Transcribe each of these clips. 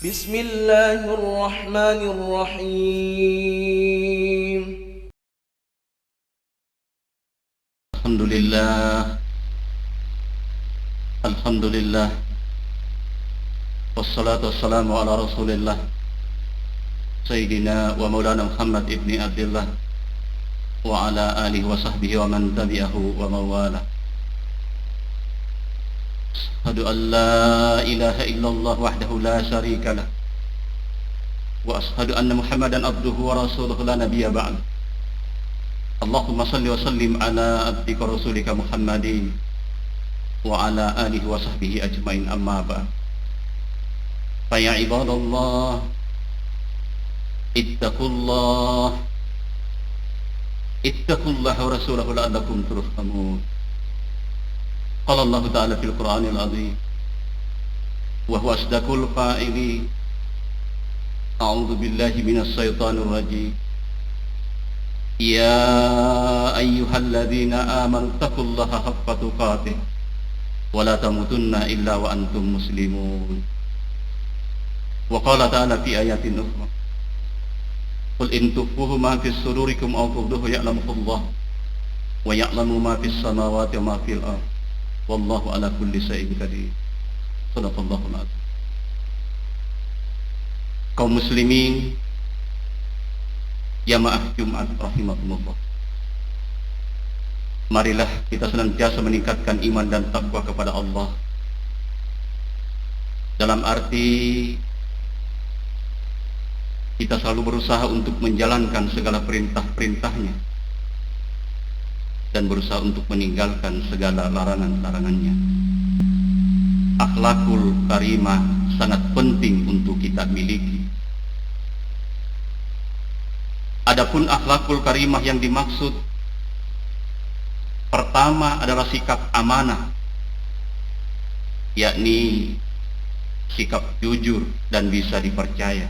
بسم الله الرحمن الرحيم. الحمد لله الحمد لله والصلاة والسلام على رسول الله سيدنا ومولانا محمد ابن عبد الله وعلى آله وصحبه ومن تبعه ومن والاه. أشهد أن لا إله إلا الله وحده لا شريك له وأشهد أن محمدا عبده ورسوله لا نبي بعد. اللهم صل وسلم على عبدك ورسولك محمد وعلى آله وصحبه أجمعين. أما بعد، فيا عباد الله اتقوا الله ورسوله لعلكم ترحمون. قال الله تعالى في القرآن العظيم وهو أصدق القائلين: أعوذ بالله من الشيطان الرجيم. يا أيها الذين آمنوا اتقوا الله حق تقاته ولا تموتن إلا وأنتم مسلمون. وقال تعالى في آيات أخرى: قل إن تخفوه ما في صدوركم أو تبدوه يعلمه الله ويعلم ما في السماوات وما في الأرض والله على كل شيء قدير. صدق الله العظيم. Kaum muslimin jamaah Jumat rahimakumullah, marilah kita senantiasa meningkatkan iman dan takwa kepada Allah, dalam arti kita selalu berusaha untuk menjalankan segala perintah-perintahnya dan berusaha untuk meninggalkan segala larangan-larangannya. Akhlakul karimah sangat penting untuk kita miliki. Adapun akhlakul karimah yang dimaksud, pertama adalah sikap amanah, yakni sikap jujur dan bisa dipercaya.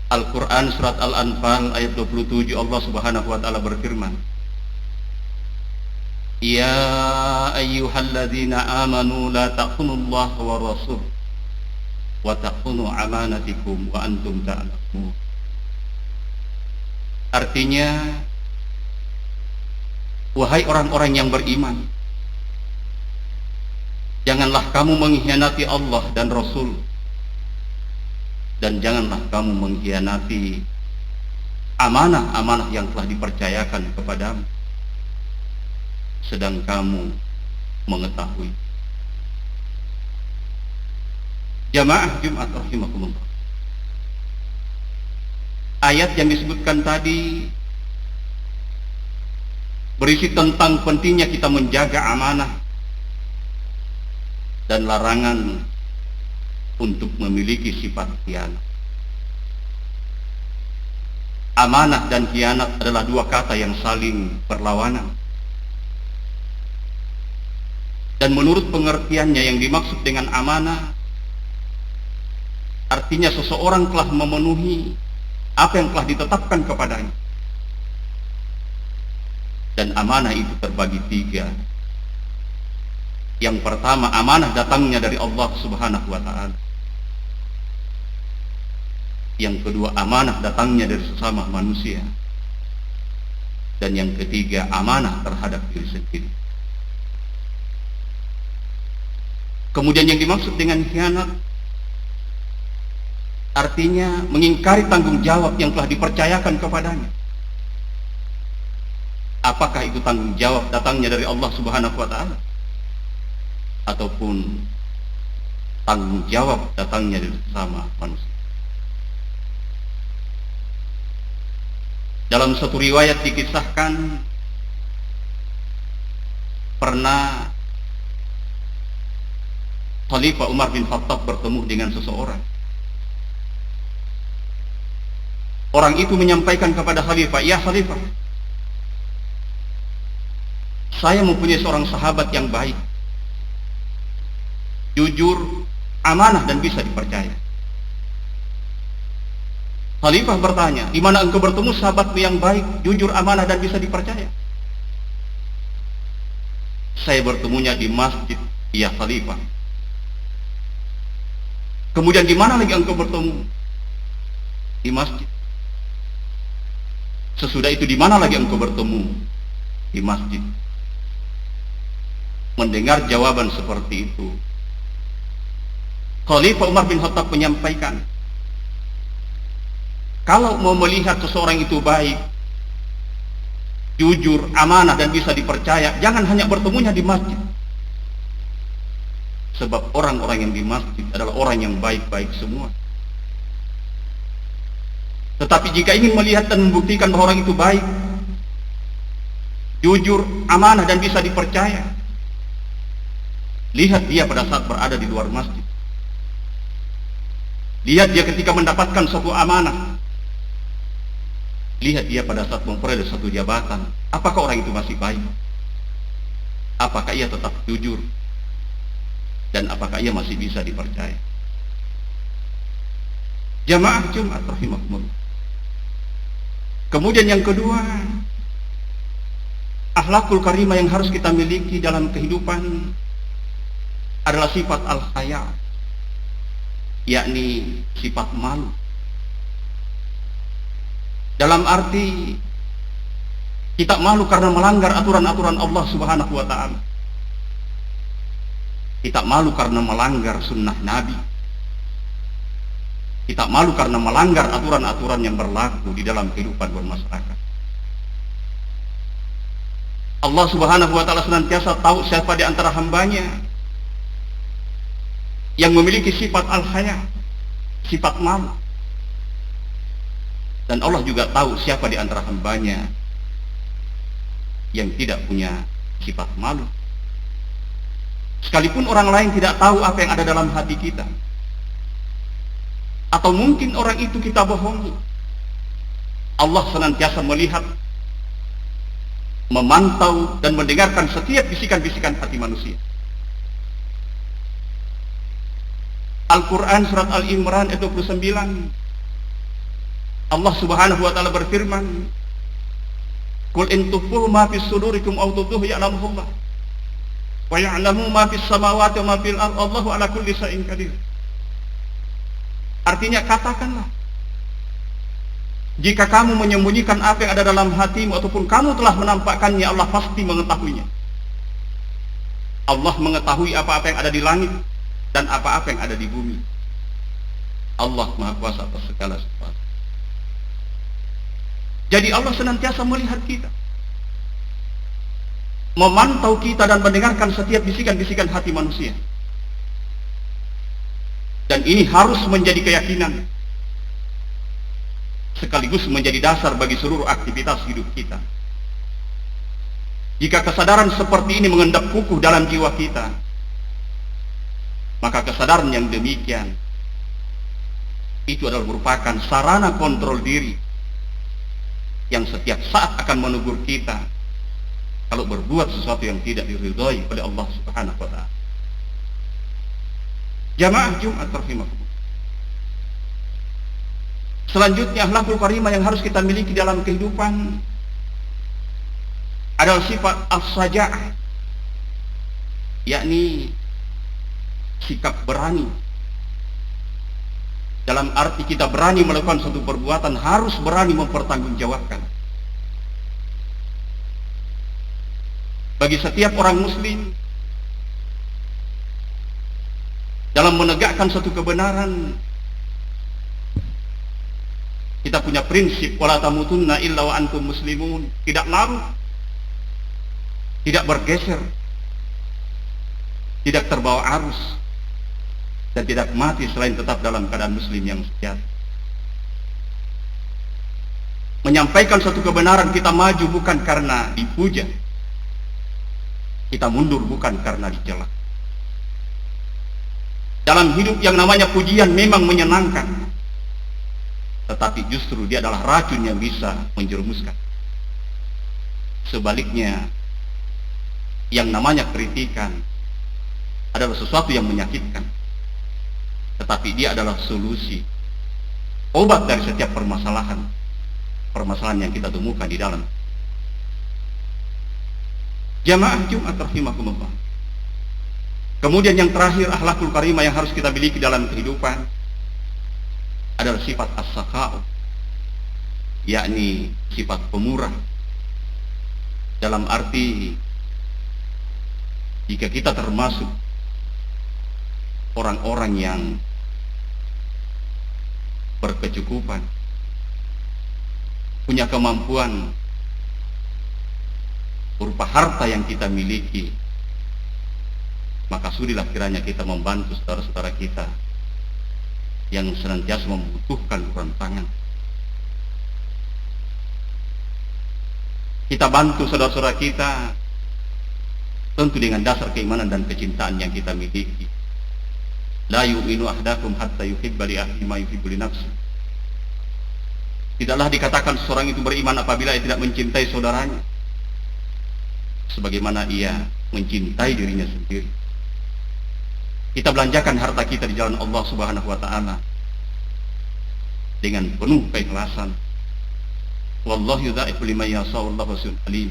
Al-Quran surat Al-Anfal ayat 27, Allah subhanahu wa ta'ala berfirman: Ya ayyuhalladzina amanu la takhunu-Allah wa rasul wa takhunu amanatikum wa antum ta'lamun. Artinya, wahai orang-orang yang beriman, janganlah kamu mengkhianati Allah dan Rasul, dan janganlah kamu mengkhianati amanah-amanah yang telah dipercayakan kepadamu, sedang kamu mengetahui. Jamaah Jumat rahimakumullah, ayat yang disebutkan tadi berisi tentang pentingnya kita menjaga amanah dan larangan untuk memiliki sifat khianat. Amanah dan khianat adalah dua kata yang saling berlawanan, dan menurut pengertiannya yang dimaksud dengan amanah artinya seseorang telah memenuhi apa yang telah ditetapkan kepadanya. Dan amanah itu terbagi tiga. Yang pertama, amanah datangnya dari Allah subhanahu wa ta'ala. Yang kedua, amanah datangnya dari sesama manusia. Dan yang ketiga, amanah terhadap diri sendiri. Kemudian yang dimaksud dengan khianat artinya mengingkari tanggung jawab yang telah dipercayakan kepadanya. Apakah itu tanggung jawab datangnya dari Allah subhanahu wa ta'ala, ataupun tanggung jawab datangnya dari sesama manusia. Dalam satu riwayat dikisahkan, pernah Khalifah Umar bin Khattab bertemu dengan seseorang. Orang itu menyampaikan kepada Khalifah, "Ya Khalifah, saya mempunyai seorang sahabat yang baik, jujur, amanah dan bisa dipercaya." Khalifah bertanya, "Di mana engkau bertemu sahabatmu yang baik, jujur, amanah dan bisa dipercaya?" "Saya bertemunya di masjid, ya Khalifah." Kemudian di mana lagi engkau bertemu? Di masjid. Sesudah itu di mana lagi engkau bertemu? Di masjid. Mendengar jawaban seperti itu, Khalifah Umar bin Khattab menyampaikan, kalau mau melihat seseorang itu baik, jujur, amanah, dan bisa dipercaya, jangan hanya bertemunya di masjid. Sebab orang-orang yang di masjid adalah orang yang baik-baik semua. Tetapi jika ingin melihat dan membuktikan bahwa orang itu baik, jujur, amanah, dan bisa dipercaya, lihat dia pada saat berada di luar masjid. Lihat dia ketika mendapatkan suatu amanah. Lihat dia pada saat memperoleh suatu jabatan. Apakah orang itu masih baik? Apakah ia tetap jujur? Dan apakah ia masih bisa dipercaya? Jamaah Jumat rahimakumullah. Kemudian yang kedua, akhlakul karimah yang harus kita miliki dalam kehidupan adalah sifat al-haya, yakni sifat malu. Dalam arti kita malu karena melanggar aturan-aturan Allah Subhanahu wa ta'ala. Kita malu karena melanggar sunnah Nabi. Kita malu karena melanggar aturan-aturan yang berlaku di dalam kehidupan bermasyarakat. Allah Subhanahu wa ta'ala senantiasa tahu siapa di antara hambanya yang memiliki sifat al-haya, sifat malu. Dan Allah juga tahu siapa di antara hambanya yang tidak punya sifat malu. Sekalipun orang lain tidak tahu apa yang ada dalam hati kita, atau mungkin orang itu kita bohongi, Allah senantiasa melihat, memantau, dan mendengarkan setiap bisikan-bisikan hati manusia. Al-Quran surat Al-Imran ayat 29, Allah Subhanahu wa ta'ala berfirman, Qul in tukhfu ma fis sudurikum aw tubduhu ya'lamuhullah wa ya'lamu ma fis samawati wa ma fil ardi wallahu ala kulli syai'in qadir. Artinya, katakanlah, jika kamu menyembunyikan apa yang ada dalam hatimu ataupun kamu telah menampakkannya, Allah pasti mengetahuinya. Allah mengetahui apa-apa yang ada di langit dan apa-apa yang ada di bumi. Allah Maha Kuasa atas segala sesuatu. Jadi Allah senantiasa melihat kita, memantau kita, dan mendengarkan setiap bisikan-bisikan hati manusia. Dan ini harus menjadi keyakinan, sekaligus menjadi dasar bagi seluruh aktivitas hidup kita. Jika kesadaran seperti ini mengendap kukuh dalam jiwa kita, maka kesadaran yang demikian itu adalah merupakan sarana kontrol diri yang setiap saat akan menegur kita kalau berbuat sesuatu yang tidak diridhai oleh Allah Subhanahu wa ta'ala. Jamaah Jumat rahimakumullah. Selanjutnya, akhlakul karimah yang harus kita miliki dalam kehidupan adalah sifat as-saja'ah, yakni sikap berani. Dalam arti kita berani melakukan suatu perbuatan, harus berani mempertanggungjawabkan. Bagi setiap orang muslim, dalam menegakkan suatu kebenaran, kita punya prinsip wala tamutunna illa wa antum muslimun, tidak larut, tidak bergeser, tidak terbawa arus, dan tidak mati selain tetap dalam keadaan muslim yang sejati. Menyampaikan suatu kebenaran, kita maju bukan karena dipuja, kita mundur bukan karena dicela. Dalam hidup yang namanya pujian memang menyenangkan, tetapi justru dia adalah racun yang bisa menjerumuskan. Sebaliknya, yang namanya kritikan adalah sesuatu yang menyakitkan, tetapi dia adalah solusi, obat dari setiap permasalahan yang kita temukan di dalam. Jamaah Jumat rahimakumullah. Kemudian yang terakhir, akhlakul karimah yang harus kita miliki dalam kehidupan adalah sifat as-sakha', yakni sifat pemurah. Dalam arti jika kita termasuk orang-orang yang berkecukupan, punya kemampuan berupa harta yang kita miliki, maka sudilah kiranya kita membantu saudara-saudara kita yang senantiasa membutuhkan uluran tangan. Kita bantu saudara-saudara kita tentu dengan dasar keimanan dan kecintaan yang kita miliki. La yu'minu ahdakum hatta yuhibba li akhihi ma yuhibbu li nafsihi. Tidaklah dikatakan seorang itu beriman apabila ia tidak mencintai saudaranya sebagaimana ia mencintai dirinya sendiri. Kita belanjakan harta kita di jalan Allah Subhanahu wa taala dengan penuh keikhlasan. Wallahu yudha'ifu liman yasha'u wallahu wasi'un alim.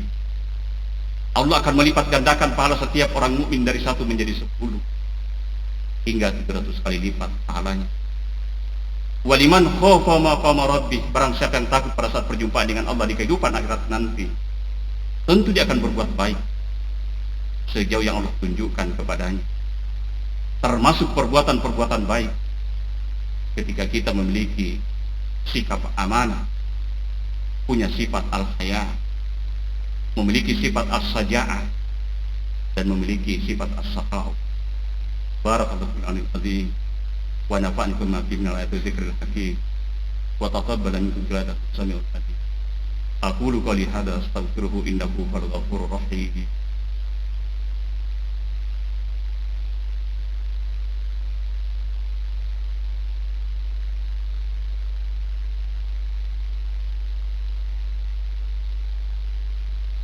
Allah akan melipat gandakan pahala setiap orang mukmin dari 1 menjadi 10 hingga 300 kali lipat pahalanya. Waliman khafa maqama rabbih, barang siapa yang takut pada saat perjumpaan dengan Allah di kehidupan akhirat nanti, tentu dia akan berbuat baik sejauh yang Allah tunjukkan kepadanya, termasuk perbuatan-perbuatan baik ketika kita memiliki sikap amanah, punya sifat al-haya, memiliki sifat as-saja'ah, dan memiliki sifat as-sakha'. Barakallahu fiikum azim wa nafa'ani bima fihi min al-ayati dzikril hakim wa taqabbala minkum tilawata sami'ul alim. Aqulu qali hadza astaghfiruhu innahu huwal ghafurur rahim.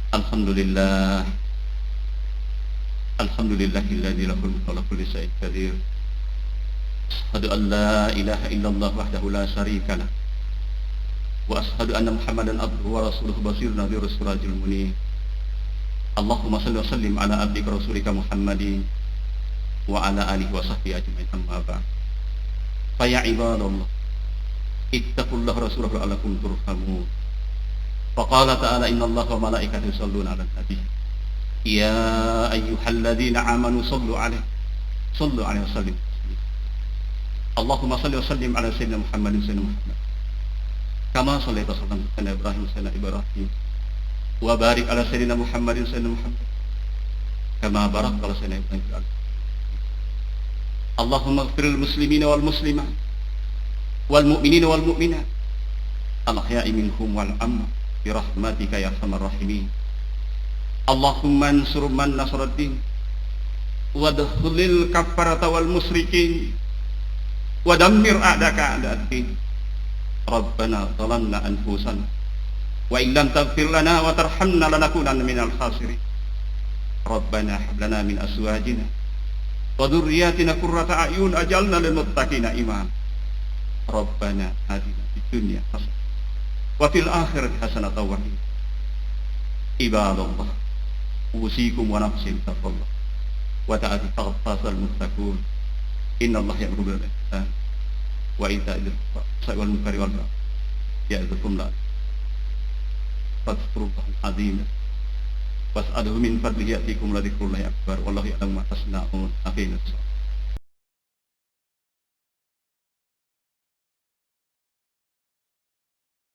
Alhamdulillah, alhamdulillahilladzi lahul mulku wa kulli syai'in qadir. Asyhadu an la ilaha illallah wahdahu la syarika lah, wa asyhadu anna Muhammadan abduhu wa rasuluhu basirun nadhirus sirajul munir. Allahumma shalli wa sallim ala abdika rasulika Muhammadin wa ala alihi wa sahbihi ajma'in, amma ba'd. Fa ya ibadallah, ittaqullaha rasulahu la'allakum turhamun. Faqala ta'ala innallaha wa malaikatahu yusholluna 'alan nabi ya ayyuhalladzina amanu shallu 'alaihi wa sallimu. Allahumma shalli wa sallim 'ala sayyidina Muhammadin sayyidina Muhammad kama shallaita wa sallamta 'ala Ibrahim sayyidina Ibrahim wa barik 'ala sayyidina Muhammadin sayyidina Muhammad kama barakta 'ala sayyidina Ibrahim. Allahumma ighfiril muslimina wal muslimat wal mu'minina wal mu'minat al-ahya'i minhum wal amwat bi rahmatika ya arhamar rahimin. Allahumma ansur man nasaraddin wa adkhilil kafarata wal musyrikin wa dammir a'daka a'dad-din. Rabbana zalamna anfusana wa in lam taghfir lana wa tarhamna lanakunanna minal khasirin. Rabbana hab lana min azwajina wa dhurriyyatina qurrata a'yun waj'alna lil muttaqina imama. Rabbana atina fid dunya hasanah wa fil akhirati hasanatan wa qina ibadallah. Usikum wa nafsi bittaqwallah wa ta'ati taghfasal muttaqun. Innallaha ya'muru bil ihsan wa ita'i dzil qurba wal munkari wal baghi ya'idzukum la'allakum tadhkurun azim was'aluhu min fadlihi ya'tikum la dzikrullahi akbar wallahu ya'lamu ma tasna'un. Akhirnya